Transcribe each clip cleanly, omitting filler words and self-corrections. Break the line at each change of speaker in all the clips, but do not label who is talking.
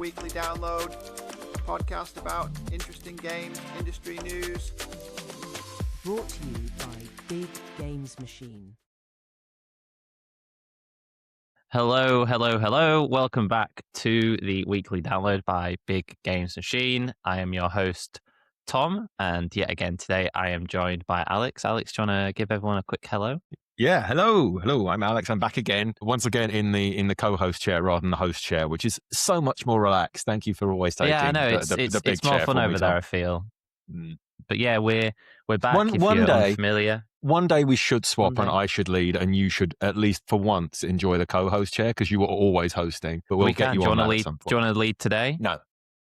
Weekly Download, a podcast about interesting games, industry news.
Brought to you by Big Games Machine.
Hello. Welcome back to the Weekly Download by Big Games Machine. I am your host, Tom, and yet again today I am joined by Alex. Alex, do you want to give everyone a quick hello?
Yeah, hello. I'm Alex. I'm back again, once again in the co-host chair rather than the host chair, which is so much more relaxed. Thank you for always taking.
Yeah, I know
the big
it's more
chair
fun
for
over
me,
there.
Tom.
I feel. But yeah, we're back.
One
if you're
day,
unfamiliar.
One day we should swap,
One
and
day.
I should lead, and you should at least for once enjoy the co-host chair because you were always hosting. But we'll
We
get
can.
you
Do you
on
want to
that
lead?
at some point.
Do you want to lead today?
No.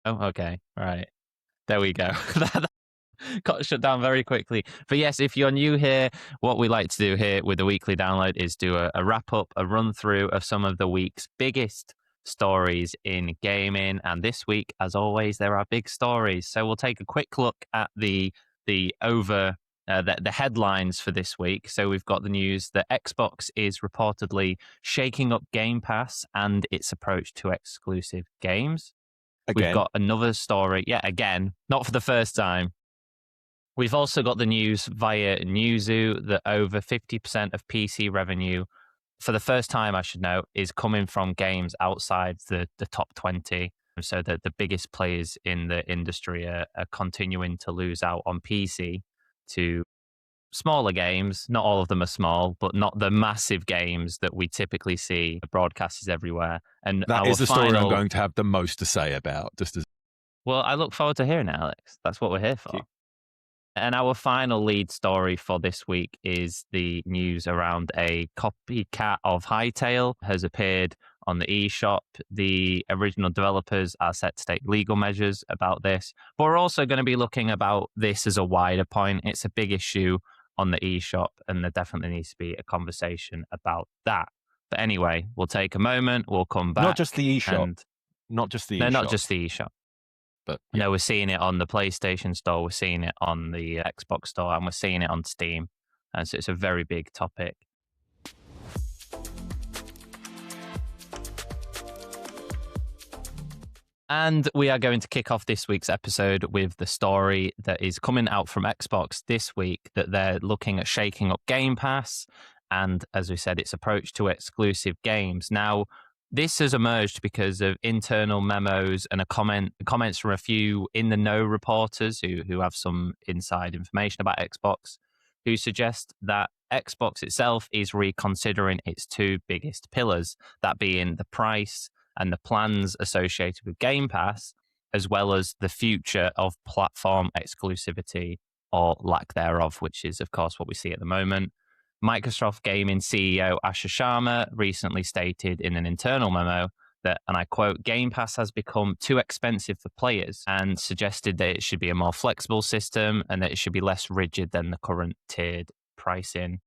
Oh, okay. All right. There we go. That got shut down very quickly. But yes, if you're new here, what we like to do here with the Weekly Download is do a wrap-up, a run-through of some of the week's biggest stories in gaming. And this week, as always, there are big stories. So we'll take a quick look at the headlines for this week. So we've got the news that Xbox is reportedly shaking up Game Pass and its approach to exclusive games.
Again.
We've got another story, again, not for the first time. We've also got the news via Newzoo that over 50% of PC revenue, for the first time I should note, is coming from games outside the top 20. So that the biggest players in the industry are continuing to lose out on PC to smaller games. Not all of them are small, but not the massive games that we typically see broadcasters everywhere. And
That is the story I'm going to have the most to say about.
Well, I look forward to hearing it, Alex. That's what we're here for. And our final lead story for this week is the news around a copycat of Hytale has appeared on the eShop. The original developers are set to take legal measures about this. But we're also going to be looking about this as a wider point. It's a big issue on the eShop, and there definitely needs to be a conversation about that. But anyway, we'll take a moment. We'll come back.
Not just the eShop. Not just the
eShop.
But
no, we're seeing it on the PlayStation Store, we're seeing it on the Xbox Store, and we're seeing it on Steam. And so it's a very big topic. And we are going to kick off this week's episode with the story that is coming out from Xbox this week, that they're looking at shaking up Game Pass and, as we said, its approach to exclusive games. Now, this has emerged because of internal memos and comments from a few in-the-know reporters who have some inside information about Xbox, who suggest that Xbox itself is reconsidering its two biggest pillars, that being the price and the plans associated with Game Pass, as well as the future of platform exclusivity or lack thereof, which is, of course, what we see at the moment. Microsoft Gaming CEO Asher Sharma recently stated in an internal memo that, and I quote, Game Pass has become too expensive for players, and suggested that it should be a more flexible system and that it should be less rigid than the current tiered pricing.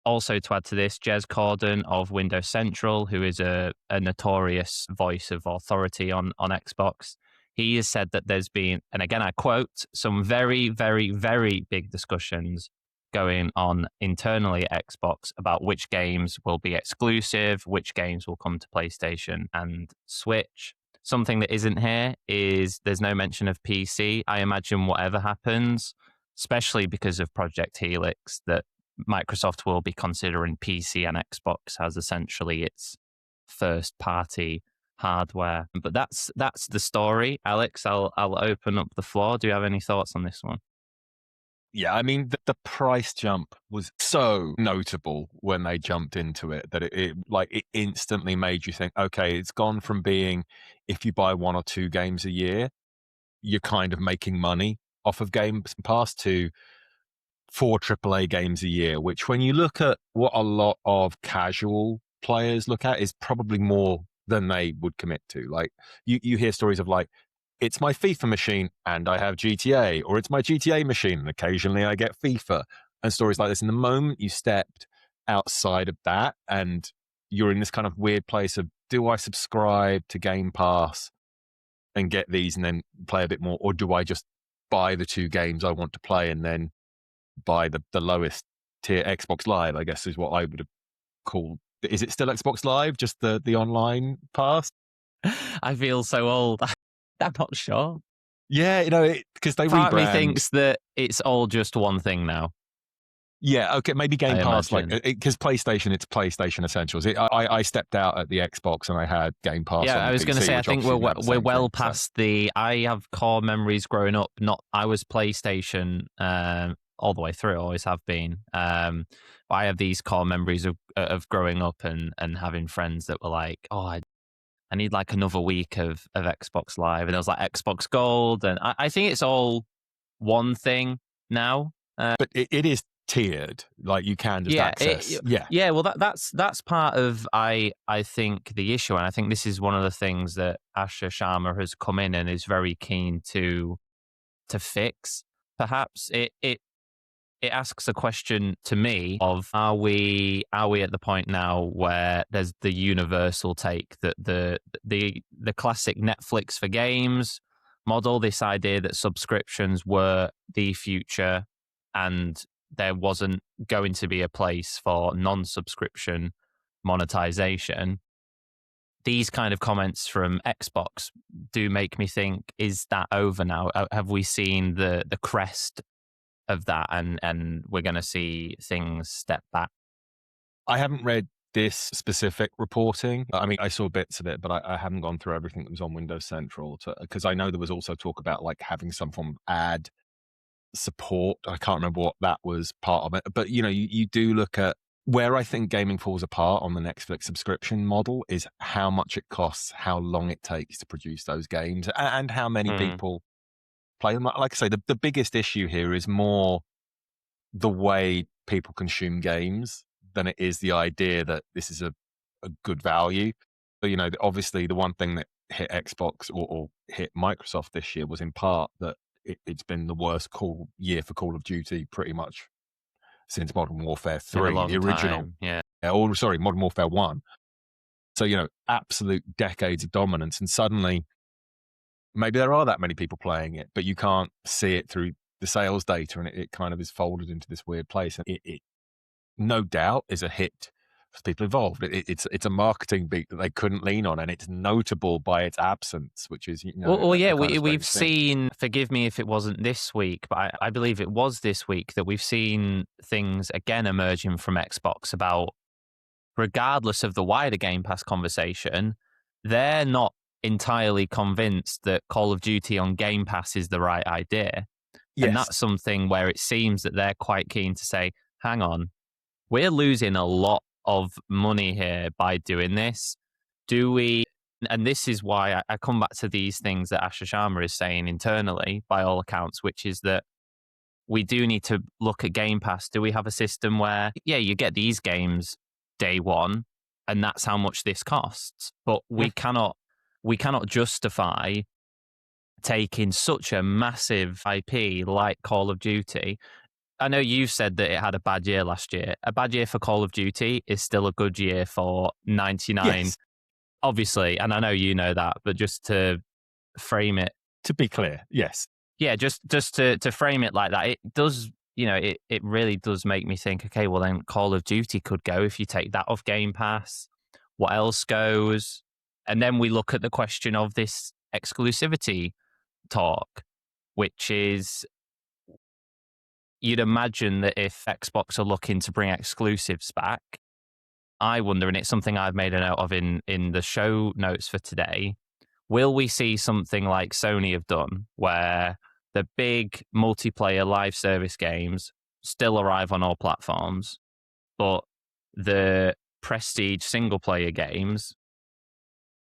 Also, to add to this, Jez Corden of Windows Central, who is a notorious voice of authority on Xbox, he has said that there's been, and again I quote, some very, very, very big discussions going on internally at Xbox about which games will be exclusive, which games will come to PlayStation and Switch. Something that isn't here is there's no mention of PC. I imagine whatever happens, especially because of Project Helix, that Microsoft will be considering PC and Xbox as essentially its first-party hardware. But that's the story. Alex, I'll open up the floor. Do you have any thoughts on this one?
Yeah, I mean, the price jump was so notable when they jumped into it that it instantly made you think, okay, it's gone from being, if you buy one or two games a year, you're kind of making money off of Game Pass, to 4 AAA games a year, which when you look at what a lot of casual players look at is probably more than they would commit to. Like you hear stories of like, it's my FIFA machine and I have GTA, or it's my GTA machine and occasionally I get FIFA, and stories like this. And the moment you stepped outside of that and you're in this kind of weird place of, do I subscribe to Game Pass and get these and then play a bit more, or do I just buy the 2 games I want to play and then buy the lowest tier Xbox Live, I guess is what I would have called. Is it still Xbox Live, just the online pass?
I feel so old. I'm not sure.
Yeah, because they
Part of me
rebrand.
thinks that it's all just one thing now.
Yeah, okay, maybe Game
I
Pass,
imagine.
because PlayStation, it's PlayStation Essentials. I stepped out at the Xbox and I had Game Pass
Yeah,
on the
I was going to
PC,
say, I
which
think
obviously didn't have the
we're
same
well
thing, so.
past the. I have core memories growing up. I was PlayStation all the way through. Always have been. But I have these core memories of growing up and having friends that were like, oh, I need like another week of Xbox Live, and there was like Xbox Gold, and I think it's all one thing now.
But it is tiered, like you can just access.
Yeah. Well, that's part of I think the issue, and I think this is one of the things that Asher Sharma has come in and is very keen to fix. Perhaps it asks a question to me of are we at the point now where there's the universal take that the classic Netflix for games model, this idea that subscriptions were the future and there wasn't going to be a place for non-subscription monetization. These kind of comments from Xbox do make me think, is that over now? Have we seen the crest of that and we're going to see things step back?
I haven't read this specific reporting. I mean, I saw bits of it, but I haven't gone through everything that was on Windows Central, because I know there was also talk about like having some form of ad support. I can't remember what that was part of it, but you do look at where I think gaming falls apart on the Netflix subscription model is how much it costs, how long it takes to produce those games, and how many people play them. Like I say, the biggest issue here is more the way people consume games than it is the idea that this is a good value. So, obviously the one thing that hit Xbox or hit Microsoft this year was in part that it's been the worst year for Call of Duty pretty much since Modern Warfare 3, the original.
Time, yeah.
Modern Warfare 1. So, absolute decades of dominance. And suddenly, maybe there are that many people playing it, but you can't see it through the sales data, and it kind of is folded into this weird place. And it no doubt is a hit for people involved. It's a marketing beat that they couldn't lean on, and it's notable by its absence, which is
we've seen. Forgive me if it wasn't this week, but I believe it was this week that we've seen things again emerging from Xbox about, regardless of the wider Game Pass conversation, they're not entirely convinced that Call of Duty on Game Pass is the right idea. Yes. And that's something where it seems that they're quite keen to say, hang on, we're losing a lot of money here by doing this. Do we? And this is why I come back to these things that Asher Sharma is saying internally, by all accounts, which is that we do need to look at Game Pass. Do we have a system where, you get these games day one, and that's how much this costs? But we cannot justify taking such a massive IP like Call of Duty. I know you've said that it had a bad year last year. A bad year for Call of Duty is still a good year for 99.
Yes.
Obviously, and I know you know that, but just to frame it.
To be clear, yes.
Yeah, just to frame it like that, it does, it really does make me think, okay, well then Call of Duty could go if you take that off Game Pass. What else goes? And then we look at the question of this exclusivity talk, which is, you'd imagine that if Xbox are looking to bring exclusives back, I wonder, and it's something I've made a note of in the show notes for today, will we see something like Sony have done, where the big multiplayer live service games still arrive on all platforms, but the prestige single player games,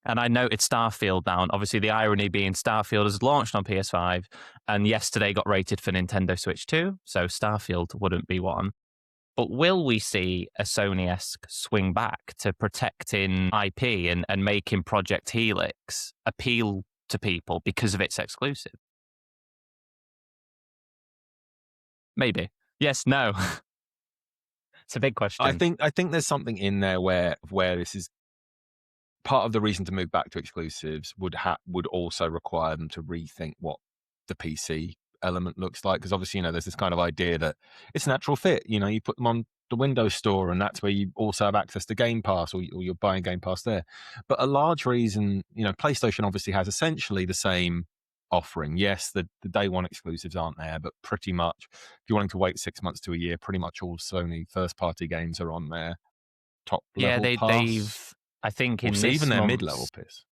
and I noted Starfield down. Obviously, the irony being Starfield has launched on PS5 and yesterday got rated for Nintendo Switch 2, so Starfield wouldn't be one. But will we see a Sony-esque swing back to protecting IP and making Project Helix appeal to people because of its exclusive? Maybe. Yes, no. It's a big question.
I think there's something in there where this is part of the reason to move back to exclusives would also require them to rethink what the PC element looks like, because obviously there's this kind of idea that it's natural fit. You put them on the Windows Store, and that's where you also have access to Game Pass, or you're buying Game Pass there. But a large reason, PlayStation obviously has essentially the same offering. Yes, the day one exclusives aren't there, but pretty much, if you're wanting to wait 6 months to a year, pretty much all Sony first-party games are on their top level pass.
They've, I think, in
Or
this
even their
month's-
mid-level piss.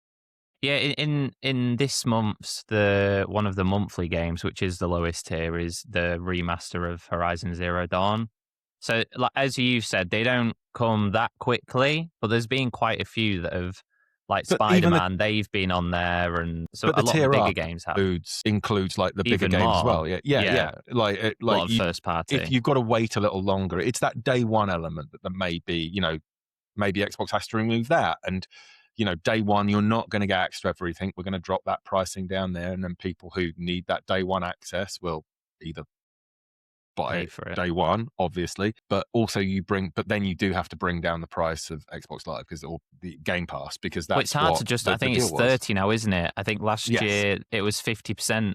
Yeah, in this month's one of the monthly games, which is the lowest tier, is the remaster of Horizon Zero Dawn. So, like, as you said, they don't come that quickly, but there's been quite a few that have, like
But even
Spider-Man, they've been on there, and so
but
a
the
lot of
tier
bigger
up
games have.
includes like the bigger
Even
games as
more.
well. Yeah. Like
a lot of first party.
if you've got to wait a little longer, it's that day one element that maybe Xbox has to remove that. And day one, you're not going to get access to everything. We're going to drop that pricing down there, and then people who need that day one access will either buy
Pay
it
for it.
day one, obviously, but also but then you do have to bring down the price of Xbox Live or the Game Pass, because that's
Well, it's hard
what
to just.
the
I think
deal
it's
was.
30 now, isn't it? I think last
Yes.
year it was 50%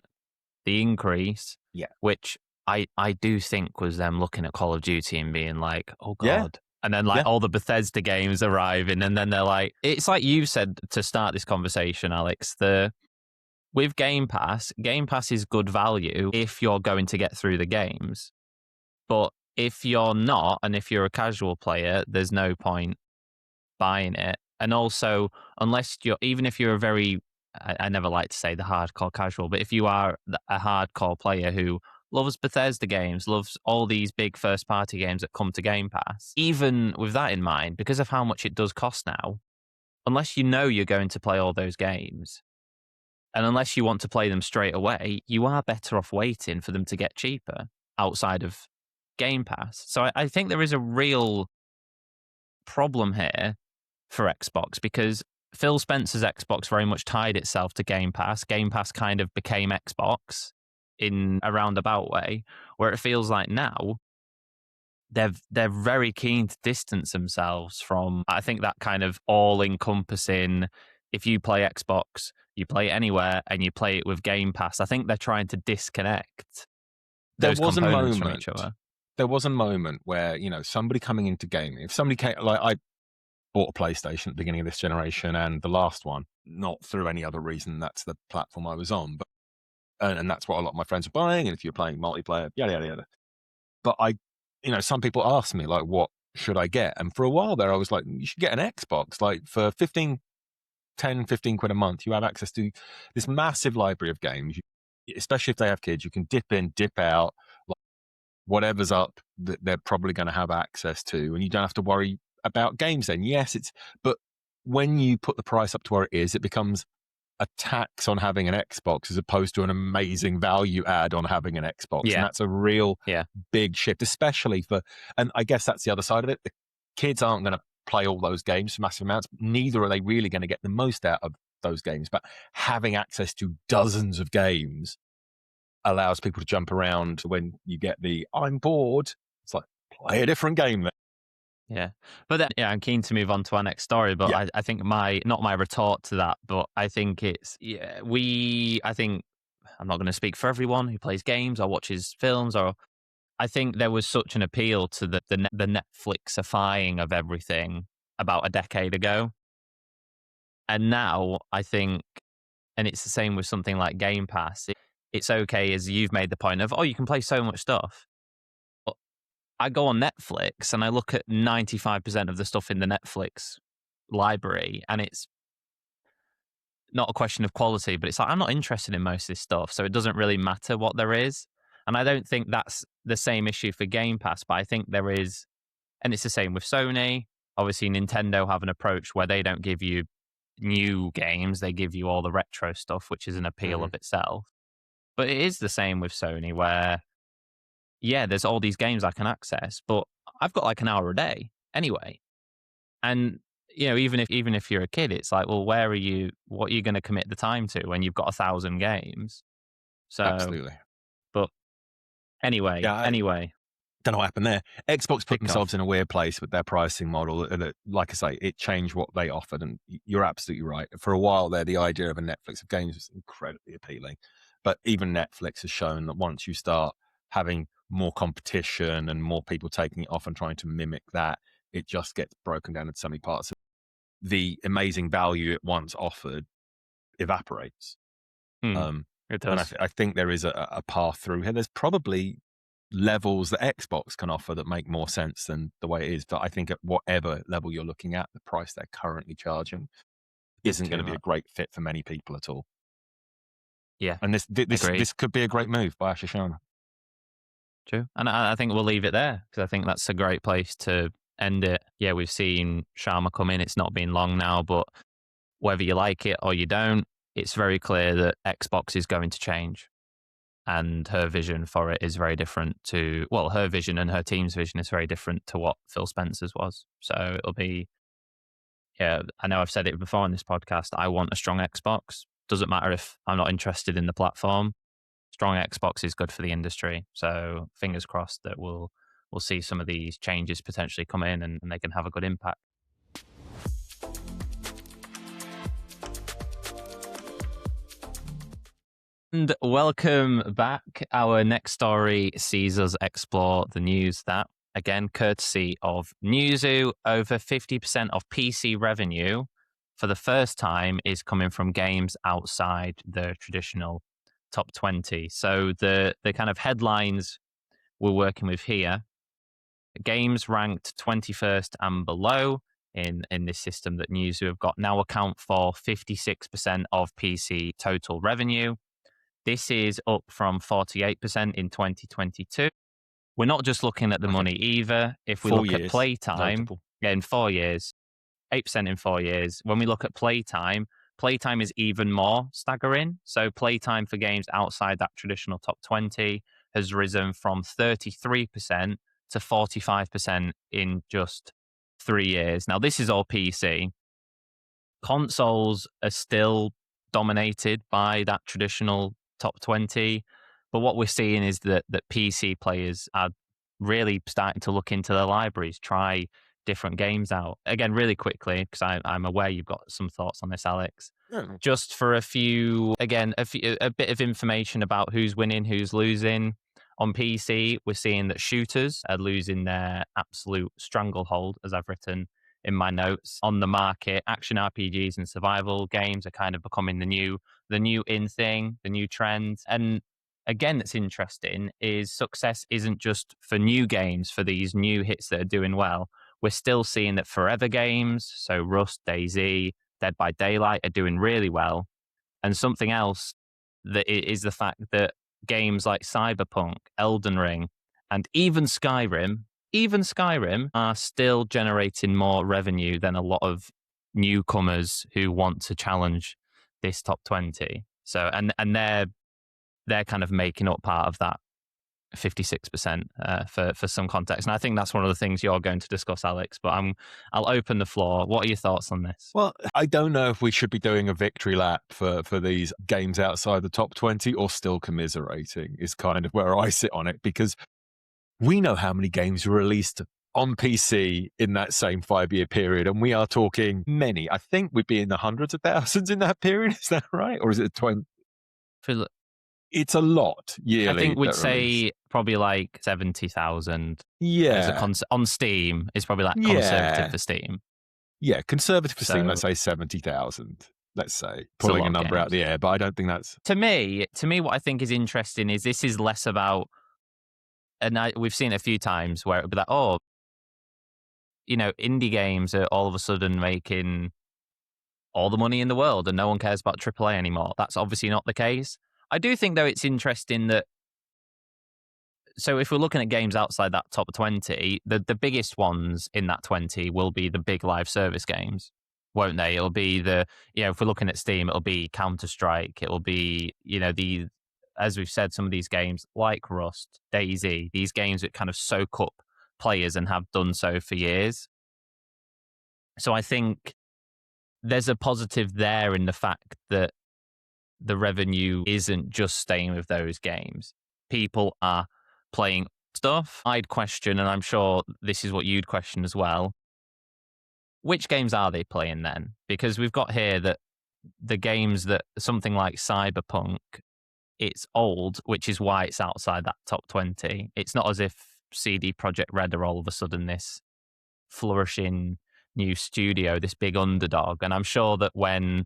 the increase.
Yeah.
Which I do think was them looking at Call of Duty and being like, oh god.
Yeah.
And then all the Bethesda games arriving, and then they're like, it's like you said to start this conversation, Alex. With Game Pass is good value if you're going to get through the games. But if you're not, and if you're a casual player, there's no point buying it. And also, even if you're a very, I never like to say the hardcore casual, but if you are a hardcore player who loves Bethesda games, loves all these big first-party games that come to Game Pass, even with that in mind, because of how much it does cost now, unless you know you're going to play all those games, and unless you want to play them straight away, you are better off waiting for them to get cheaper outside of Game Pass. So I think there is a real problem here for Xbox, because Phil Spencer's Xbox very much tied itself to Game Pass. Game Pass kind of became Xbox in a roundabout way, where it feels like now they're very keen to distance themselves from, I think, that kind of all-encompassing, if you play Xbox, you play it anywhere, and you play it with Game Pass. I think they're trying to disconnect those components from each other.
There was a moment where, somebody coming into gaming, if somebody came, like I bought a PlayStation at the beginning of this generation and the last one, not through any other reason, that's the platform I was on, but and that's what a lot of my friends are buying, and if you're playing multiplayer, yada, yada, yada. But some people ask me, like, what should I get? And for a while there, I was like, you should get an Xbox. Like, for 10, 15 quid a month, you have access to this massive library of games, especially if they have kids. You can dip in, dip out, like, whatever's up that they're probably going to have access to, and you don't have to worry about games then. Yes, but when you put the price up to where it is, it becomes a tax on having an Xbox as opposed to an amazing value add on having an Xbox.
Yeah.
And that's a real big shift, especially and I guess that's the other side of it. The kids aren't going to play all those games for massive amounts. Neither are they really going to get the most out of those games. But having access to dozens of games allows people to jump around. When you get I'm bored, it's like, play a different game then.
Yeah. But then, I'm keen to move on to our next story, but I think not my retort to that, but I think I think I'm not going to speak for everyone who plays games or watches films, or I think there was such an appeal to the Netflixifying of everything about a decade ago. And now I think, and it's the same with something like Game Pass, it's okay, as you've made the point of, you can play so much stuff. I go on Netflix and I look at 95% of the stuff in the Netflix library, and it's not a question of quality, but it's like, I'm not interested in most of this stuff, so it doesn't really matter what there is. And I don't think that's the same issue for Game Pass, but I think there is, and it's the same with Sony. Obviously, Nintendo have an approach where they don't give you new games, they give you all the retro stuff, which is an appeal of itself. But it is the same with Sony, where there's all these games I can access, but I've got like an hour a day anyway. And, even if you're a kid, it's like, well, what are you going to commit the time to when you've got 1,000 games? So,
absolutely.
But anyway,
don't know what happened there. Xbox put themselves in a weird place with their pricing model. And like I say, it changed what they offered. And you're absolutely right. For a while there, the idea of a Netflix of games was incredibly appealing. But even Netflix has shown that once you start having more competition and more people taking it off and trying to mimic that, it just gets broken down into so many parts. The amazing value it once offered evaporates.
It
And
does.
I think there is a path through here. There's probably levels that Xbox can offer that make more sense than the way it is. But I think at whatever level you're looking at, the price they're currently charging isn't going to be a great fit for many people at all.
Yeah,
and this
agreed.
could be a great move by Shoshana.
True. And I think we'll leave it there because I think that's a great place to end it. Yeah, we've seen Sharma come in. It's not been long now, but whether you like it or you don't, it's very clear that Xbox is going to change. And her vision for it is very different to, well, her vision and her team's vision is very different to what Phil Spencer's was. So it'll be, yeah, I know I've said it before on this podcast. I want a strong Xbox. Doesn't matter if I'm not interested in the platform. Strong Xbox is good for the industry. So fingers crossed that we'll see some of these changes potentially come in and they can have a good impact. And welcome back. Our next story sees us explore the news that, again, courtesy of Newzoo, over 50% of PC revenue for the first time is coming from games outside the traditional top 20. So the kind of headlines we're working with here, games ranked 21st and below in this system that Newzoo have got now account for 56% of PC total revenue. This is up from 48% in 2022. We're not just looking at the money either. If we look at playtime, in 4 years, 8% in 4 years. When we look at playtime is even more staggering. So playtime for games outside that traditional top 20 has risen from 33% to 45% in just 3 years. Now, this is all PC. Consoles are still dominated by that traditional top 20. But what we're seeing is that PC players are really starting to look into their libraries, try different games out. Again, really quickly, because I'm aware you've got some thoughts on this, Alex.
Yeah.
Just for a bit of information about who's winning, who's losing. On PC, we're seeing that shooters are losing their absolute stranglehold, as I've written in my notes, on the market. Action RPGs and survival games are kind of becoming the new in thing, the new trend. And again, that's interesting is success isn't just for new games, for these new hits that are doing well. We're still seeing that forever games, so Rust, DayZ, Dead by Daylight, are doing really well. And something else that is the fact that games like Cyberpunk, Elden Ring, and even Skyrim are still generating more revenue than a lot of newcomers who want to challenge this top 20. So, and they're kind of making up part of that 56% for some context. And I think that's one of the things you're going to discuss, Alex, but I'll open the floor. What are your thoughts on this?
Well, I don't know if we should be doing a victory lap for these games outside the top 20 or still commiserating is kind of where I sit on it, because we know how many games were released on PC in that same 5-year period, and we are talking many. I think we'd be in the hundreds of thousands in that period. Is that right? Or is it 20? It's a lot yearly.
I think we'd say probably like 70,000.
Yeah.
On Steam is probably like conservative for Steam.
Yeah, conservative for Steam, let's say 70,000. Let's say, pulling a number out of the air, but I don't think that's...
To me, what I think is interesting is this is less about, and we've seen it a few times where it would be like, indie games are all of a sudden making all the money in the world and no one cares about AAA anymore. That's obviously not the case. I do think, though, it's interesting that, so if we're looking at games outside that top 20, the biggest ones in that 20 will be the big live service games, won't they? It'll be if we're looking at Steam, it'll be Counter-Strike, it'll be, as we've said, some of these games like Rust, DayZ, these games that kind of soak up players and have done so for years. So I think there's a positive there in the fact that the revenue isn't just staying with those games. People are playing stuff. I'd question, and I'm sure this is what you'd question as well, which games are they playing then? Because we've got here that the games that something like Cyberpunk it's old, which is why it's outside that top 20. It's not as if CD Projekt Red are all of a sudden this flourishing new studio, this big underdog. And I'm sure that when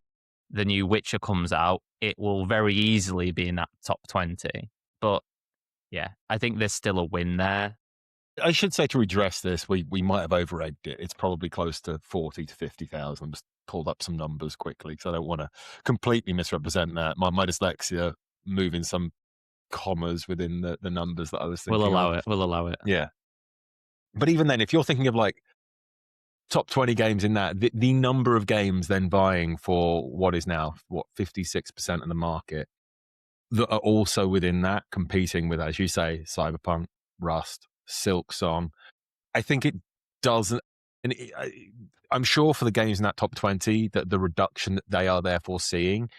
the new Witcher comes out, it will very easily be in that top 20. But yeah, I think there's still a win there.
I should say, to redress this, we might have over-egged it. It's probably close to 40 to 50,000. Just pulled up some numbers quickly because I don't want to completely misrepresent that. My dyslexia moving some commas within the numbers that I was thinking
We'll allow
of.
it. We'll allow it.
Yeah. But even then, if you're thinking of like top 20 games in that, the number of games then vying for what is now, 56% of the market that are also within that, competing with, as you say, Cyberpunk, Rust, Silksong. I think it doesn't, and I'm sure for the games in that top 20 that the reduction that they are therefore seeing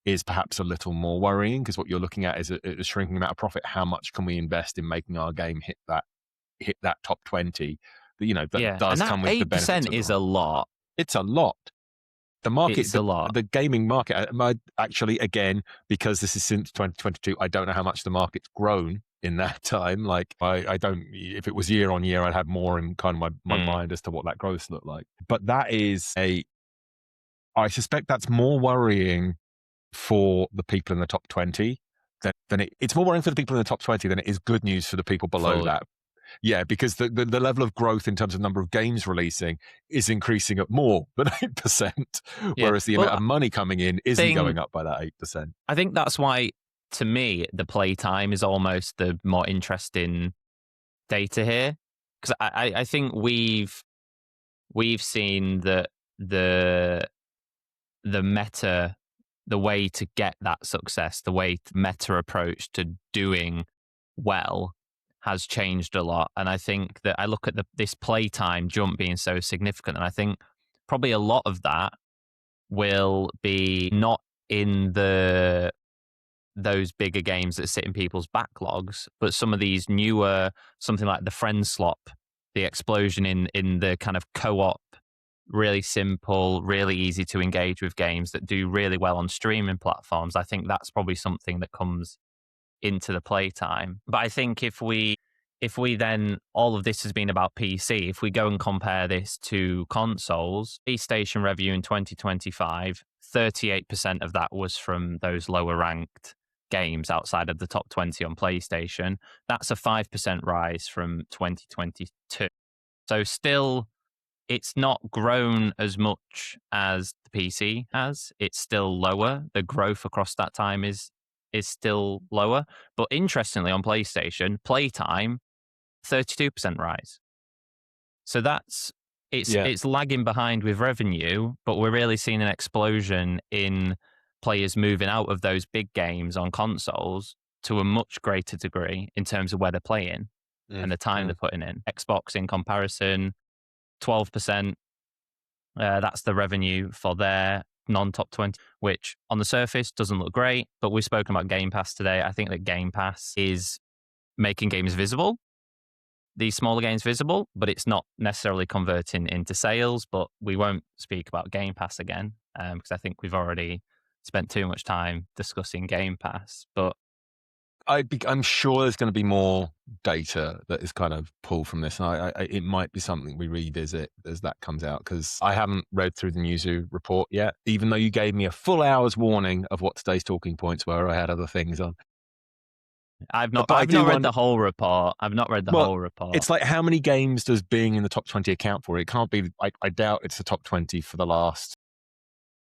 is perhaps a little more worrying, because what you're looking at is a shrinking amount of profit. How much can we invest in making our game hit that top 20? But, that does come with the benefits.
8% is a lot.
It's a lot. The market,
it's a lot.
The gaming market, actually, again, because this is since 2022, I don't know how much the market's grown in that time. Like, I don't, if it was year on year, I'd have more in kind of my mind as to what that growth looked like. But that is I suspect that's more worrying for the people in the top 20 than it's more worrying for the people in the top 20 than it is good news for the people below that. Yeah, because the level of growth in terms of number of games releasing is increasing at more than 8%, whereas the amount of money coming in isn't going up by that 8%.
I think that's why, to me, the playtime is almost the more interesting data here, because I think we've seen that the meta, the way to get that success, the way meta approach to doing well has changed a lot. And I think that I look at this playtime jump being so significant, and I think probably a lot of that will be not in those bigger games that sit in people's backlogs, but some of these newer, something like the Friend Slop, the explosion in the kind of co-op, really simple, really easy to engage with games that do really well on streaming platforms. I think that's probably something that comes into the playtime. But I think if we then, all of this has been about PC, if we go and compare this to consoles, PlayStation revenue in 2025, 38% of that was from those lower ranked games outside of the top 20 on PlayStation. That's a 5% rise from 2022. So still, it's not grown as much as the PC has. It's still lower. The growth across that time is still lower. But interestingly, on PlayStation, playtime, 32% rise. So it's lagging behind with revenue, but we're really seeing an explosion in players moving out of those big games on consoles to a much greater degree in terms of where they're playing and the time they're putting in. Xbox, in comparison, 12%. That's the revenue for their non-top 20, which on the surface doesn't look great, but we've spoken about Game Pass today. I think that Game Pass is making games visible, these smaller games visible, but it's not necessarily converting into sales. But we won't speak about Game Pass again, because I think we've already spent too much time discussing Game Pass. But
I'm sure there's going to be more data that is kind of pulled from this. And it might be something we revisit as that comes out, because I haven't read through the Newzoo report yet, even though you gave me a full hour's warning of what today's talking points were. I had other things on.
I've not read the whole report. I've not read the whole report.
It's like, how many games does being in the top 20 account for? It can't be, I doubt it's the top 20 for the last,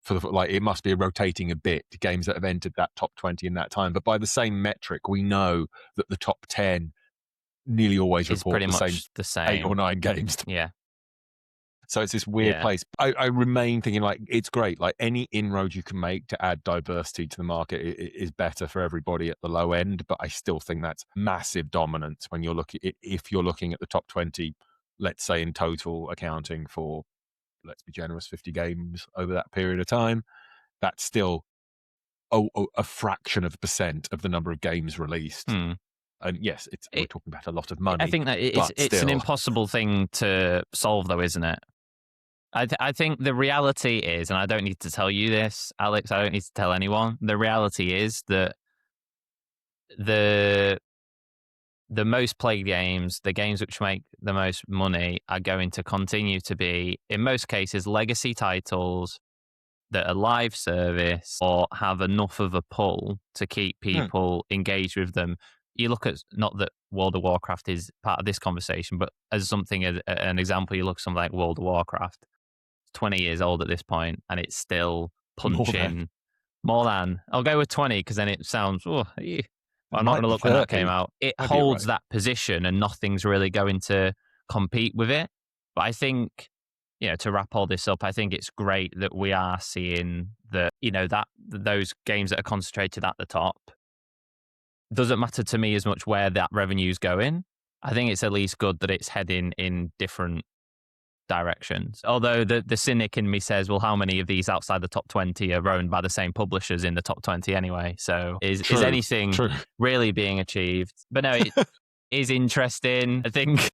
it must be rotating a bit, games that have entered that top 20 in that time. But by the same metric, we know that the top 10 nearly always report the same 8 or 9 games.
Yeah.
So it's this weird place. I remain thinking, like, it's great. Like, any inroad you can make to add diversity to the market is better for everybody at the low end. But I still think that's massive dominance when you're if you're looking at the top 20, let's say in total, accounting for, let's be generous, 50 games over that period of time. That's still a fraction of a percent of the number of games released. And yes, we're talking about a lot of money.
I think that it's an impossible thing to solve, though, isn't it? I think the reality is, and I don't need to tell you this, Alex, I don't need to tell anyone, the reality is that the most played games, the games which make the most money, are going to continue to be, in most cases, legacy titles that are live service or have enough of a pull to keep people engaged with them. You look at, not that World of Warcraft is part of this conversation, but as something, an example, you look at something like World of Warcraft. It's 20 years old at this point, and it's still punching more than. I'll go with 20 because then it sounds, I'm not going to look when that came out. It holds that position and nothing's really going to compete with it. But I think, to wrap all this up, I think it's great that we are seeing that, that those games that are concentrated at the top, doesn't matter to me as much where that revenue's going. I think it's at least good that it's heading in different directions. Although the cynic in me says, well, how many of these outside the top 20 are owned by the same publishers in the top 20 anyway? So is anything really being achieved? But no, it is interesting. I think.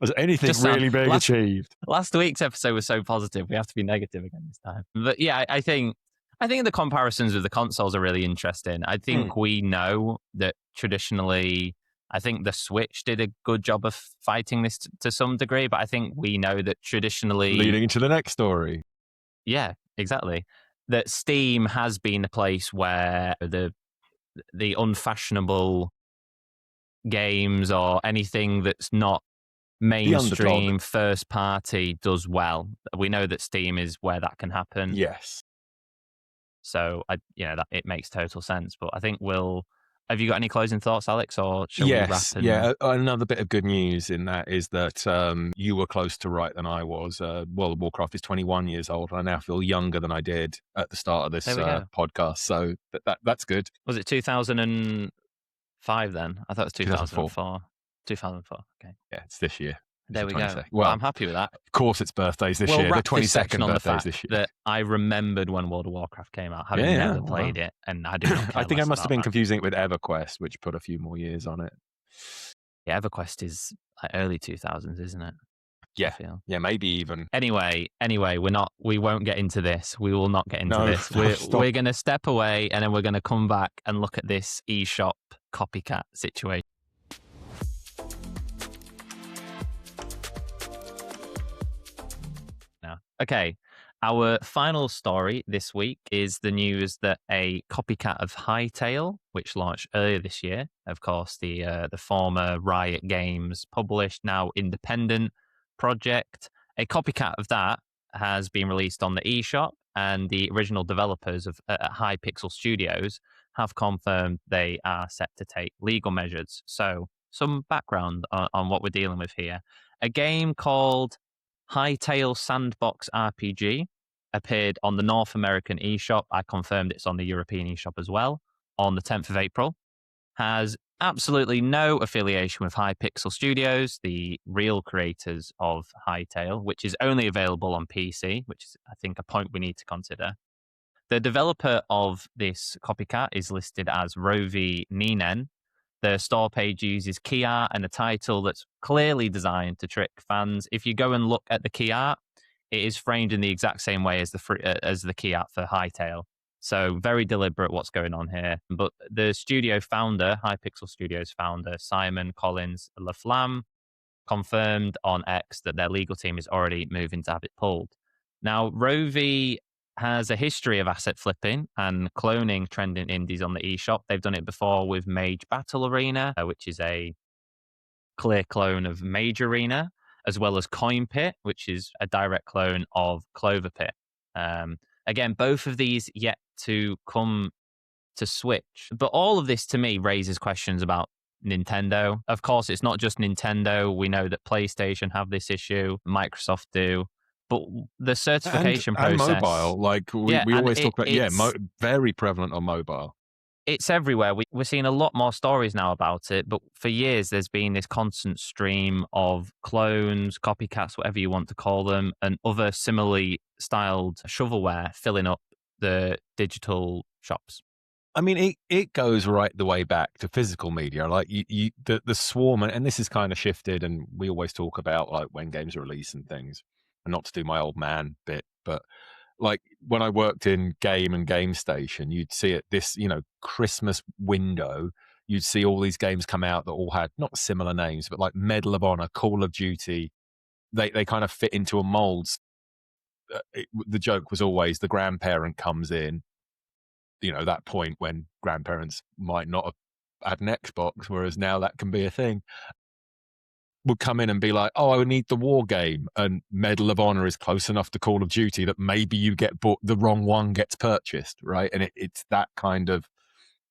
Was anything really being achieved?
Last week's episode was so positive. We have to be negative again this time. But yeah, I think the comparisons with the consoles are really interesting. I think we know that traditionally, I think the Switch did a good job of fighting this to some degree, but I think we know that traditionally...
Leading into the next story.
Yeah, exactly. That Steam has been a place where the unfashionable games or anything that's not mainstream first party does well. We know that Steam is where that can happen.
Yes.
So that it makes total sense. But I think have you got any closing thoughts, Alex, or shall we wrap?
Yeah. Another bit of good news in that is that you were close to right than I was. World of Warcraft is 21 years old, and I now feel younger than I did at the start of this podcast. So that's good.
Was it 2005 then? I thought it was 2004. 2004. Okay.
Yeah, it's this year.
There we go. Well, I'm happy with that.
Of course, it's birthdays this year. The 22nd birthdays this year.
That I remembered when World of Warcraft came out, having never played it, and I do not care.
I think I must have been confusing it with EverQuest, which put a few more years on it.
Yeah, EverQuest is like early 2000s, isn't it?
Yeah, maybe even.
Anyway, we won't get into this. We will not get into this. We're going to step away, and then we're going to come back and look at this eShop copycat situation. Okay, our final story this week is the news that a copycat of Hytale, which launched earlier this year, of course, the former Riot Games published, now independent project, a copycat of that has been released on the eShop, and the original developers of Hypixel Studios have confirmed they are set to take legal measures. So, some background on what we're dealing with here. A game called Hytale Sandbox RPG appeared on the North American eShop. I confirmed it's on the European eShop as well on the 10th of April. Has absolutely no affiliation with Hypixel Studios, the real creators of Hytale, which is only available on PC, which is, I think, a point we need to consider. The developer of this copycat is listed as Rovi Ninen. The store page uses key art and a title that's clearly designed to trick fans. If you go and look at the key art, it is framed in the exact same way as the key art for Hytale. So very deliberate what's going on here. But the studio founder, Hypixel Studios founder, Simon Collins Laflamme, confirmed on X that their legal team is already moving to have it pulled. Now, Rovi has a history of asset flipping and cloning trending indies on the eShop. They've done it before with Mage Battle Arena, which is a clear clone of Mage Arena, as well as Coin Pit, which is a direct clone of Clover Pit. Again, both of these yet to come to Switch. But all of this, to me, raises questions about Nintendo. Of course, it's not just Nintendo. We know that PlayStation have this issue, Microsoft do. But the certification process...
And mobile. Like, we always talk about... very prevalent on mobile.
It's everywhere. We're seeing a lot more stories now about it, but for years there's been this constant stream of clones, copycats, whatever you want to call them, and other similarly styled shovelware filling up the digital shops.
I mean, it goes right the way back to physical media. Like the swarm, and this is kind of shifted, and we always talk about like when games are released and things. And not to do my old man bit, but like when I worked in Game and Game Station, you'd see at this, Christmas window, you'd see all these games come out that all had not similar names, but like Medal of Honor, Call of Duty. They kind of fit into a mold. The joke was always the grandparent comes in, that point when grandparents might not have had an Xbox, whereas now that can be a thing, would come in and be like, oh, I need the war game, and Medal of Honor is close enough to Call of Duty that maybe you get bought, the wrong one gets purchased, right? And it's that kind of,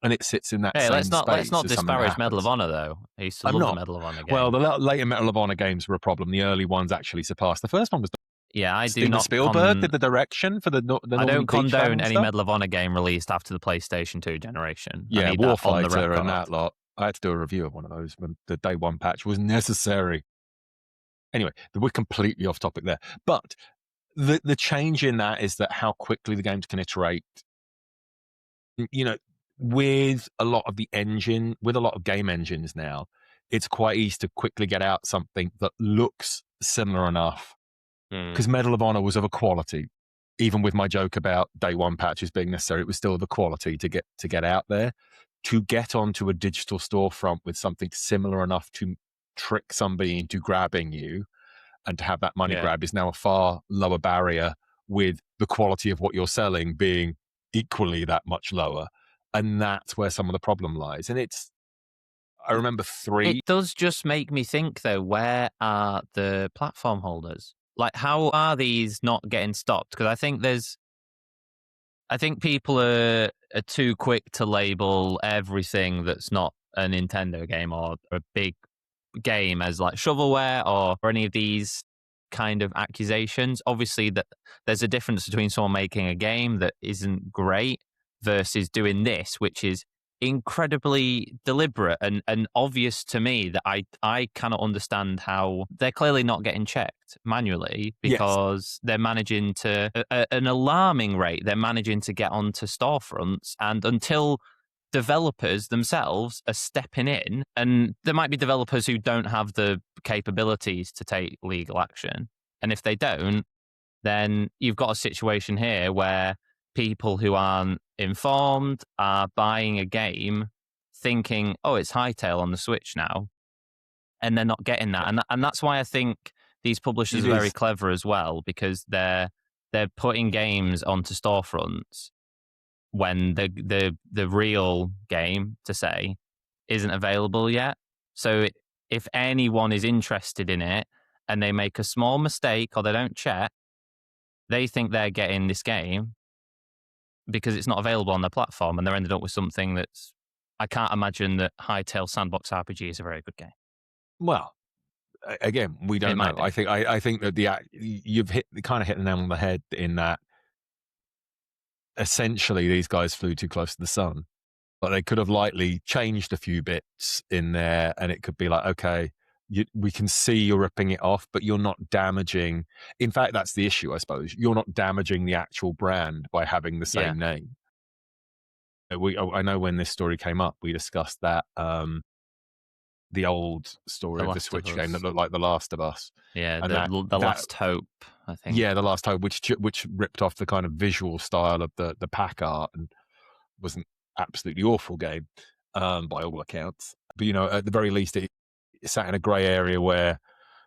and it sits in that
Hey,
same
let's not
space as something that
disparage Medal of
happens.
Honor though. I used to
I'm
love the
not.
Medal of Honor game.
Well, the later Medal of Honor games were a problem. The early ones actually surpassed. The first one was
yeah, I do
Steven
not.
Spielberg did the direction for the
I don't condone any
stuff.
Medal of Honor game released after the PlayStation 2 generation.
Yeah,
I need that on the
Warfighter
record.
and that lot. I had to do a review of one of those when the day one patch was necessary. Anyway, we're completely off topic there. But the change in that is that how quickly the games can iterate. With a lot of game engines now, it's quite easy to quickly get out something that looks similar enough. Because Medal of Honor was of a quality. Even with my joke about day one patches being necessary, it was still the quality to get out there. To get onto a digital storefront with something similar enough to trick somebody into grabbing you and to have that money grab is now a far lower barrier, with the quality of what you're selling being equally that much lower. And that's where some of the problem lies. And I remember
It does just make me think though, where are the platform holders? Like, how are these not getting stopped? Because I think people are too quick to label everything that's not a Nintendo game or a big game as like shovelware or any of these kind of accusations. Obviously, that there's a difference between someone making a game that isn't great versus doing this, which is incredibly deliberate and obvious to me that I cannot understand how they're clearly not getting checked manually, because they're managing to an alarming rate. They're managing to get onto storefronts, and until developers themselves are stepping in, and there might be developers who don't have the capabilities to take legal action, and if they don't, then you've got a situation here where people who aren't informed are buying a game thinking, oh, it's Hytale on the Switch now, and they're not getting that. And that's why I think these publishers are very clever as well, because they're putting games onto storefronts when the real game, to say, isn't available yet. So if anyone is interested in it and they make a small mistake or they don't check, they think they're getting this game because it's not available on their platform, and they're ended up with something that's, I can't imagine that Hytale Sandbox RPG is a very good game.
Well, again, we don't know. I think that you've kind of hit the nail on the head in that essentially these guys flew too close to the sun. But they could have lightly changed a few bits in there, and it could be like, okay, we can see you're ripping it off, but you're not damaging. In fact, that's the issue, I suppose. You're not damaging the actual brand by having the same name. I know when this story came up, we discussed that the old story of the Switch game that looked like The Last of Us.
Yeah, and the Last Hope, I think.
Yeah, The Last Hope, which ripped off the kind of visual style of the pack art and was an absolutely awful game by all accounts. But at the very least, it sat in a grey area where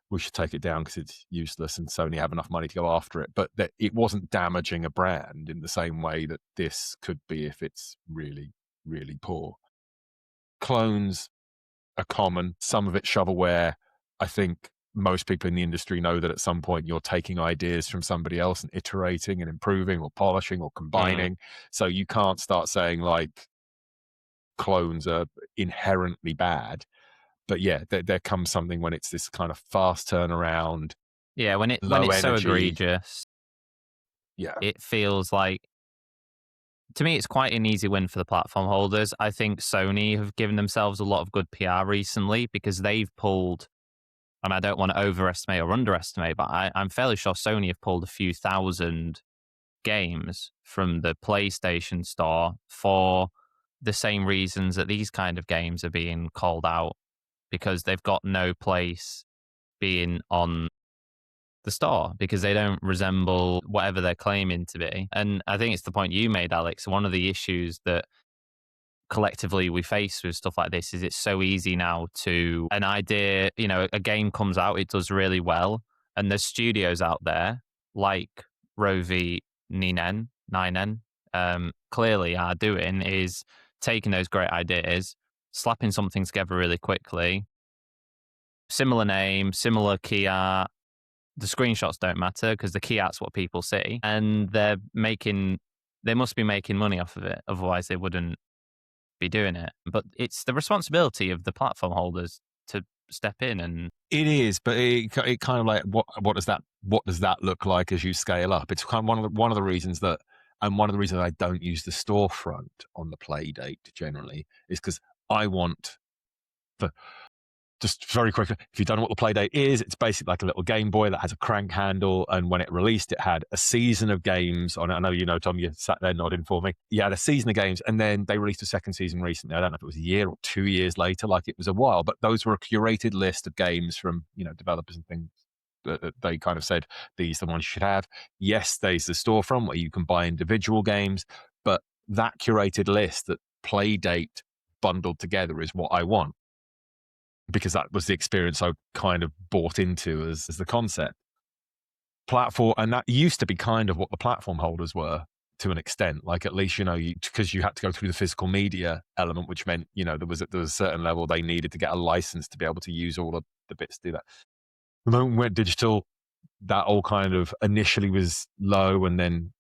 we should take it down because it's useless and Sony have enough money to go after it. But that it wasn't damaging a brand in the same way that this could be if it's really, really poor. Clones are common. Some of it's shovelware. I think most people in the industry know that at some point you're taking ideas from somebody else and iterating and improving or polishing or combining. So you can't start saying like clones are inherently bad. But yeah, there comes something when it's this kind of fast turnaround.
Yeah, when it's
energy.
So egregious.
Yeah,
it feels like, to me, it's quite an easy win for the platform holders. I think Sony have given themselves a lot of good PR recently because they've pulled, and I don't want to overestimate or underestimate, but I'm fairly sure Sony have pulled a few thousand games from the PlayStation Store for the same reasons that these kind of games are being called out, because they've got no place being on the store because they don't resemble whatever they're claiming to be. And I think it's the point you made, Alex. One of the issues that collectively we face with stuff like this is it's so easy now to an idea, a game comes out, it does really well, and there's studios out there like Rovi Ninen clearly are doing is taking those great ideas, slapping something together really quickly, similar name, similar key art. The screenshots don't matter because the key art's what people see, and they must be making money off of it. Otherwise, they wouldn't be doing it. But it's the responsibility of the platform holders to step in. And
it is, but it kind of like what does that look like as you scale up? It's kind of one of the reasons that, and one of the reasons I don't use the storefront on the Playdate generally is because I want the. Just very quickly, if you don't know what the Playdate is, it's basically like a little Game Boy that has a crank handle. And when it released, it had a season of games on it. I know you know, Tom, you sat there nodding for me. You had a season of games, and then they released a second season recently. I don't know if it was a year or 2 years later, like it was a while, but those were a curated list of games from, developers and things that they kind of said, these are the ones you should have. Yes, there's the storefront where you can buy individual games, but that curated list that Playdate bundled together is what I want, because that was the experience I kind of bought into as the concept. Platform, and that used to be kind of what the platform holders were to an extent. Like at least, because you had to go through the physical media element, which meant, there was a certain level they needed to get a license to be able to use all of the bits to do that. The moment we went digital, that all kind of initially was low, and then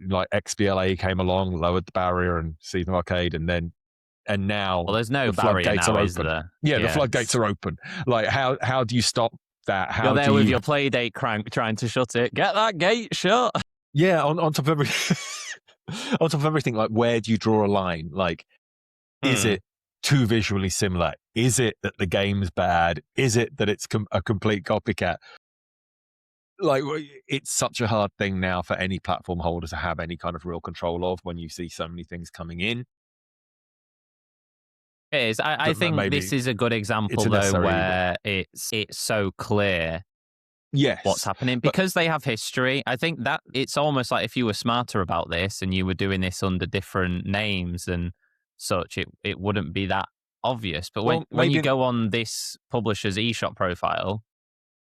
like XBLA came along, lowered the barrier, and Season of Arcade, and now
there's no
the
barrier
floodgates
now,
are
is
open.
there?
Yeah, the floodgates are open. Like how do you stop that? How
you're there
do
with
you...
your Playdate crank trying to shut it. Get that gate shut.
Yeah, on top of on top of everything, like where do you draw a line? Like, is it too visually similar? Is it that the game's bad? Is it that it's a complete copycat? Like, it's such a hard thing now for any platform holder to have any kind of real control of when you see so many things coming in.
It is. I think this is a good example, though, where it's so clear what's happening because they have history. I think that it's almost like if you were smarter about this and you were doing this under different names and such, it wouldn't be that obvious. But when you go on this publisher's eShop profile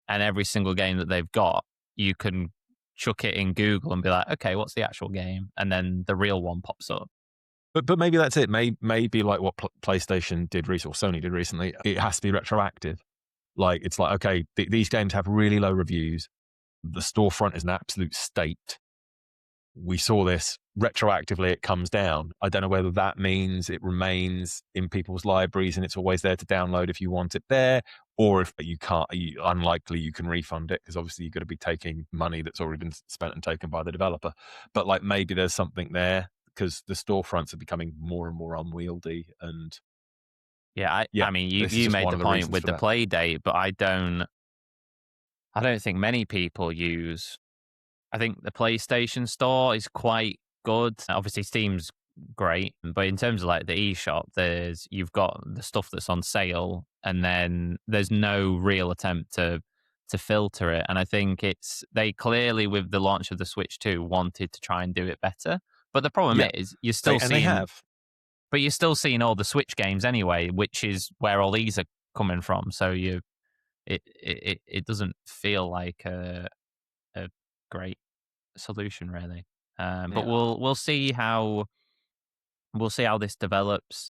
and every single game that they've got, you can chuck it in Google and be like, okay, what's the actual game? And then the real one pops up.
But maybe that's it. Maybe like what PlayStation did recently, or Sony did recently, it has to be retroactive. Like, it's like, okay, these games have really low reviews. The storefront is an absolute state. We saw this retroactively, it comes down. I don't know whether that means it remains in people's libraries and it's always there to download if you want it there, or if you can't, unlikely you can refund it, because obviously you've got to be taking money that's already been spent and taken by the developer. But like maybe there's something there, because the storefronts are becoming more and more unwieldy. And
I mean, you made the point with the Playdate, but I don't think many people use. I think the PlayStation Store is quite good. Obviously, Steam's great, but in terms of like the eShop, you've got the stuff that's on sale, and then there's no real attempt to filter it. And I think they clearly, with the launch of the Switch 2, wanted to try and do it better. But the problem is, you're still seeing.
They have.
But you're still seeing all the Switch games anyway, which is where all these are coming from. So it doesn't feel like a great solution, really. But we'll see how this develops.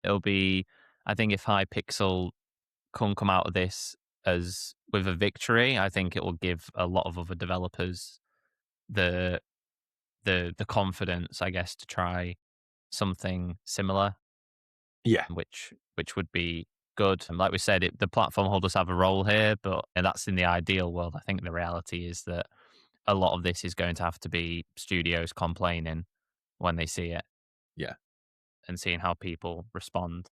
It'll be, I think, if Hypixel come out of this as with a victory, I think it will give a lot of other developers the confidence, I guess, to try something similar.
Yeah,
which would be good. And like we said, the platform holders have a role here, but that's in the ideal world. I think the reality is that a lot of this is going to have to be studios complaining when they see it.
Yeah.
And seeing how people respond.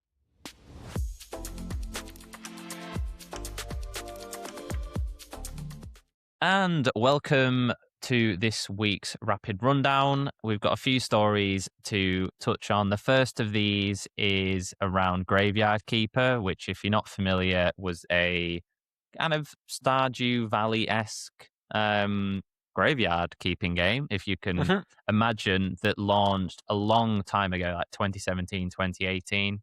And welcome to this week's Rapid Rundown. We've got a few stories to touch on. The first of these is around Graveyard Keeper, which, if you're not familiar, was a kind of Stardew Valley-esque graveyard keeping game, if you can
Mhm.
imagine, that launched a long time ago, like 2017, 2018.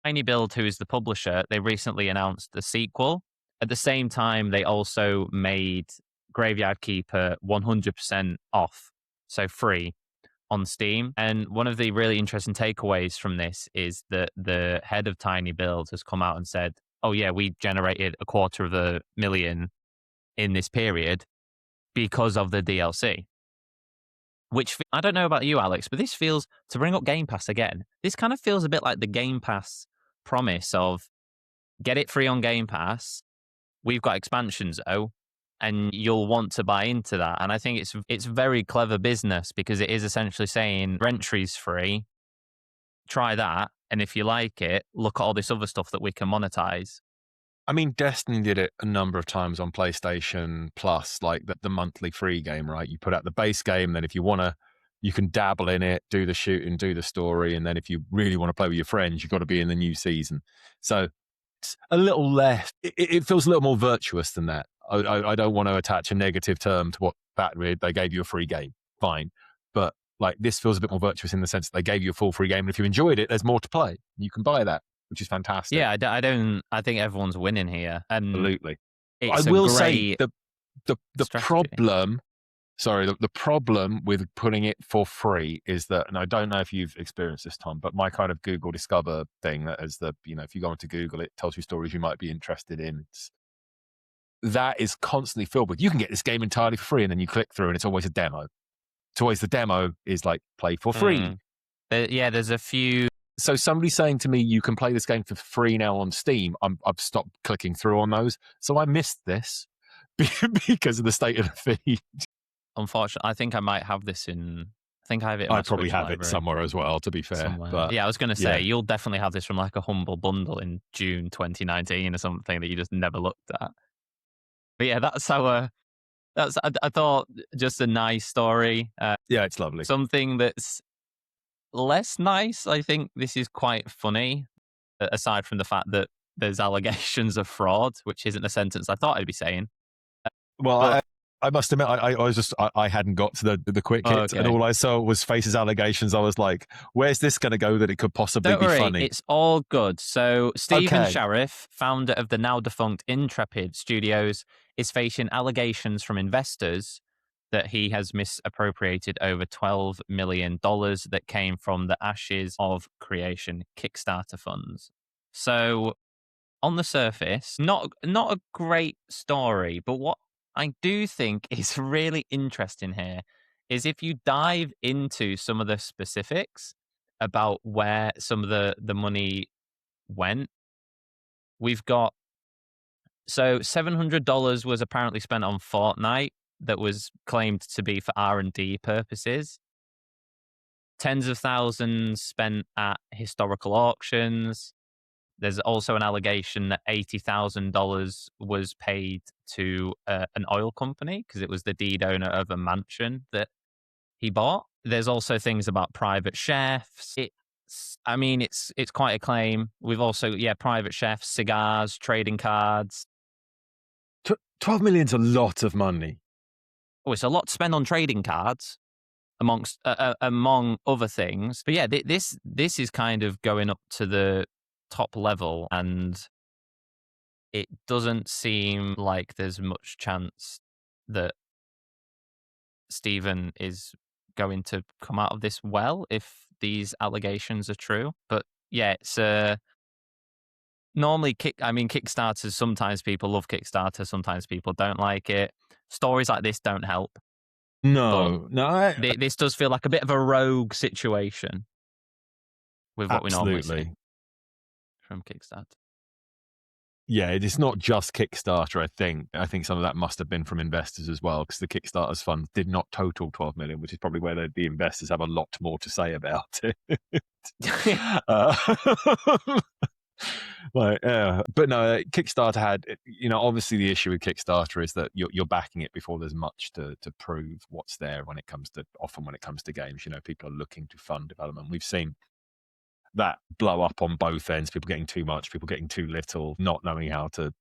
Tiny Build, who is the publisher, they recently announced the sequel. At the same time, they also made Graveyard Keeper 100% off, so free on Steam. And one of the really interesting takeaways from this is that the head of Tiny Build has come out and said, oh, yeah, we generated $250,000 in this period because of the DLC. Which I don't know about you, Alex, but this feels, to bring up Game Pass again, this kind of feels a bit like the Game Pass promise of get it free on Game Pass. We've got expansions though, and you'll want to buy into that. And I think it's very clever business because it is essentially saying entry's free. Try that, and if you like it, look at all this other stuff that we can monetize.
I mean, Destiny did it a number of times on PlayStation Plus, like the monthly free game, right? You put out the base game, then if you want to, you can dabble in it, do the shooting, do the story, and then if you really want to play with your friends, you've got to be in the new season. So it's a little less, it feels a little more virtuous than that. I don't want to attach a negative term to what that they gave you a free game. Fine. But like this feels a bit more virtuous in the sense that they gave you a full free game. And if you enjoyed it, there's more to play. You can buy that, which is fantastic.
Yeah, I think everyone's winning here. And
Absolutely.
it's
I will
a
say
great
the
strategy.
problem. Sorry, the problem with putting it for free is that, and I don't know if you've experienced this, Tom, but my kind of Google Discover thing, that is if you go into Google, it tells you stories you might be interested in. That is constantly filled with, you can get this game entirely for free, and then you click through and it's always a demo. It's always the demo is like play for free.
There's a few.
So somebody saying to me, you can play this game for free now on Steam, I've stopped clicking through on those. So I missed this because of the state of the feed.
Unfortunately, I think I might have this in. I think I have it in my
I probably
Switch
have
library
it somewhere as well, to be fair.
somewhere.
But
Yeah, I was going to say,
yeah.
you'll definitely have this from like a humble bundle in June 2019 or something that you just never looked at. But yeah, that's our. I thought just a nice story.
Yeah, it's lovely.
Something that's less nice. I think this is quite funny, aside from the fact that there's allegations of fraud, which isn't a sentence I thought I'd be saying.
Well,
But-
I must admit, I was just, I hadn't got to the quick hit,
Okay.
and all I saw was Face's allegations. I was like, where's this going to go that it could possibly
Don't
be
worry,
funny?
it's all good. So, Stephen
Okay.
Sheriff, founder of the now defunct Intrepid Studios, is facing allegations from investors that he has misappropriated over $12 million that came from the Ashes of Creation Kickstarter funds. So, on the surface, not a great story, but what I do think is really interesting here is if you dive into some of the specifics about where some of the money went. We've got, so $700 was apparently spent on Fortnite that was claimed to be for R&D purposes. Tens of thousands spent at historical auctions. There's also an allegation that $80,000 was paid to an oil company because it was the deed owner of a mansion that he bought. There's also things about private chefs. It's quite a claim. We've also, private chefs, cigars, trading cards.
12 million's a lot of money.
Oh, it's a lot to spend on trading cards among other things. But yeah, this is kind of going up to the top level, and it doesn't seem like there's much chance that Stephen is going to come out of this well if these allegations are true. But yeah, it's normally Kickstarters, sometimes people love Kickstarter, sometimes people don't like it. Stories like this don't help.
No.
This does feel like a bit of a rogue situation with what we normally see
Absolutely.
from Kickstarter.
Yeah, it is not just Kickstarter, I think. I think some of that must have been from investors as well, because the Kickstarter's fund did not total 12 million, which is probably where the investors have a lot more to say about it. But no, Kickstarter had, obviously the issue with Kickstarter is that you're backing it before there's much to prove what's there often when it comes to games. People are looking to fund development. We've seen that blow up on both ends, people getting too much, people getting too little, not knowing how to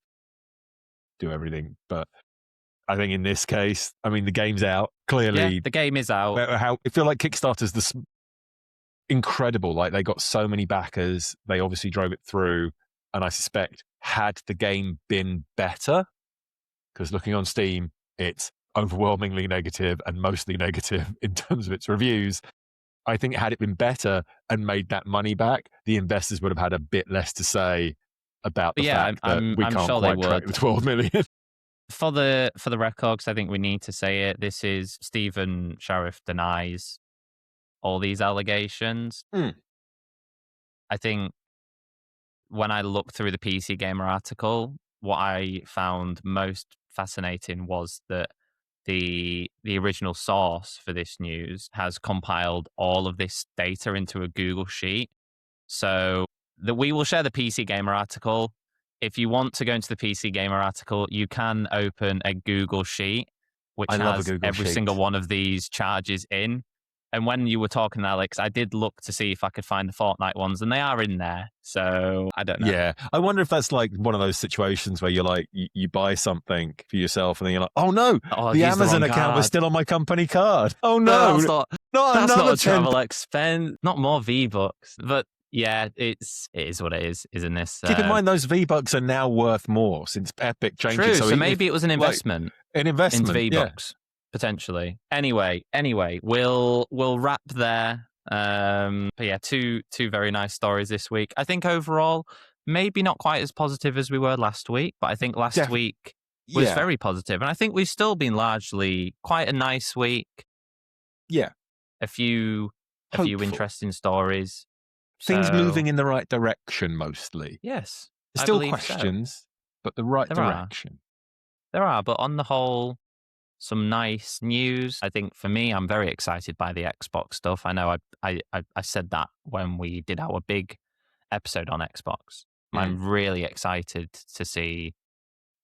do everything. But I think in this case, I mean, the game's out. Clearly,
Yeah, the game is out.
I feel like Kickstarter's incredible. Like, they got so many backers. They obviously drove it through. And I suspect, had the game been better, because looking on Steam, it's overwhelmingly negative and mostly negative in terms of its reviews. I think had it been better and made that money back, the investors would have had a bit less to say about the fact that we can't
sure
quite crack the 12 million.
For the record, 'cause I think we need to say it, this is Stephen Sheriff denies all these allegations. I think when I looked through the PC Gamer article, what I found most fascinating was that the original source for this news has compiled all of this data into a Google sheet. So we will share the PC Gamer article. If you want to go into the PC Gamer article, you can open a Google sheet, which has every single one of these charges in. And when you were talking, Alex, I did look to see if I could find the Fortnite ones, and they are in there. So I don't know.
Yeah. I wonder if that's like one of those situations where you're like, you buy something for yourself, and then you're like, oh no, the Amazon account was still on my company card. Oh no.
That's not a travel expense. Not more V-Bucks. But yeah, it is what it is, isn't this?
Keep in mind, those V-Bucks are now worth more since Epic changed
True,
it.
so maybe it was an investment.
An investment
into V-Bucks. Yeah. Potentially. Anyway, we'll wrap there. But yeah, two very nice stories this week. I think overall, maybe not quite as positive as we were last week, but I think last week was very positive, and I think we've still been largely quite a nice week.
Yeah,
a few interesting stories.
Things moving in the right direction, mostly.
Yes,
there's still questions, but the right direction.
There are, but on the whole, some nice news. I think for me, I'm very excited by the Xbox stuff. I know I said that when we did our big episode on Xbox. I'm really excited to see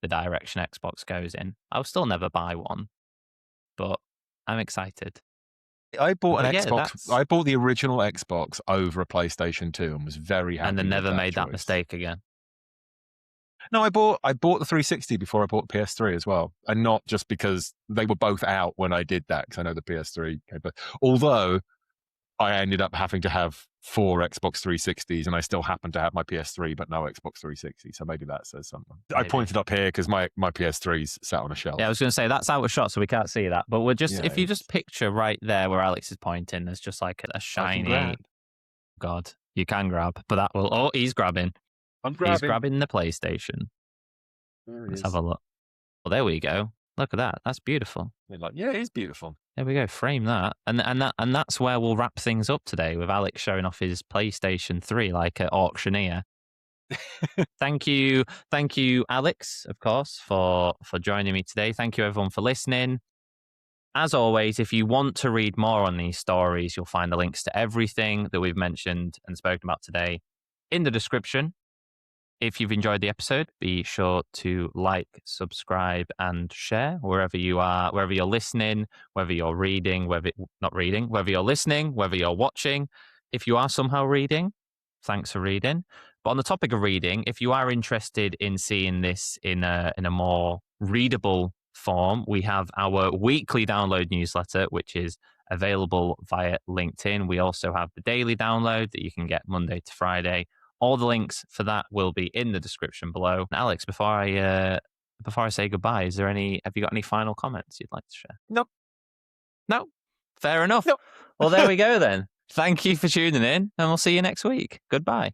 the direction Xbox goes in. I'll still never buy one, but I'm excited.
I bought an Xbox. I bought the original Xbox over a PlayStation 2 and was very happy.
And then never made
choice.
That mistake again.
No, I bought the 360 before I bought the PS3 as well, and not just because they were both out when I did that, because I know the PS3 came. But although I ended up having to have 4 Xbox 360s, and I still happen to have my PS3, but no Xbox 360. So maybe that says something. Maybe. I pointed up here because my PS3's sat on a shelf.
Yeah, I was going to say that's out of shot, so we can't see that. But we're just if you just picture right there where Alex is pointing, there's just like a shiny. God, you can grab, but that will. Oh, he's grabbing. He's grabbing the PlayStation. Let's have a look. Well, there we go. Look at that. That's beautiful.
Yeah, it is beautiful.
There we go. Frame that. And that's where we'll wrap things up today, with Alex showing off his PlayStation 3 like an auctioneer. Thank you, Alex, of course, for joining me today. Thank you, everyone, for listening. As always, if you want to read more on these stories, you'll find the links to everything that we've mentioned and spoken about today in the description. If you've enjoyed the episode, be sure to like, subscribe, and share wherever you are, wherever you're listening, whether you're reading, whether you're listening, whether you're watching. If you are somehow reading, thanks for reading. But on the topic of reading, if you are interested in seeing this in a more readable form, we have our weekly download newsletter, which is available via LinkedIn. We also have the daily download that you can get Monday to Friday. All the links for that will be in the description below. Alex, before I say goodbye, have you got any final comments you'd like to share?
Nope.
No? Fair enough.
Nope.
Well, there we go then. Thank you for tuning in, and we'll see you next week. Goodbye.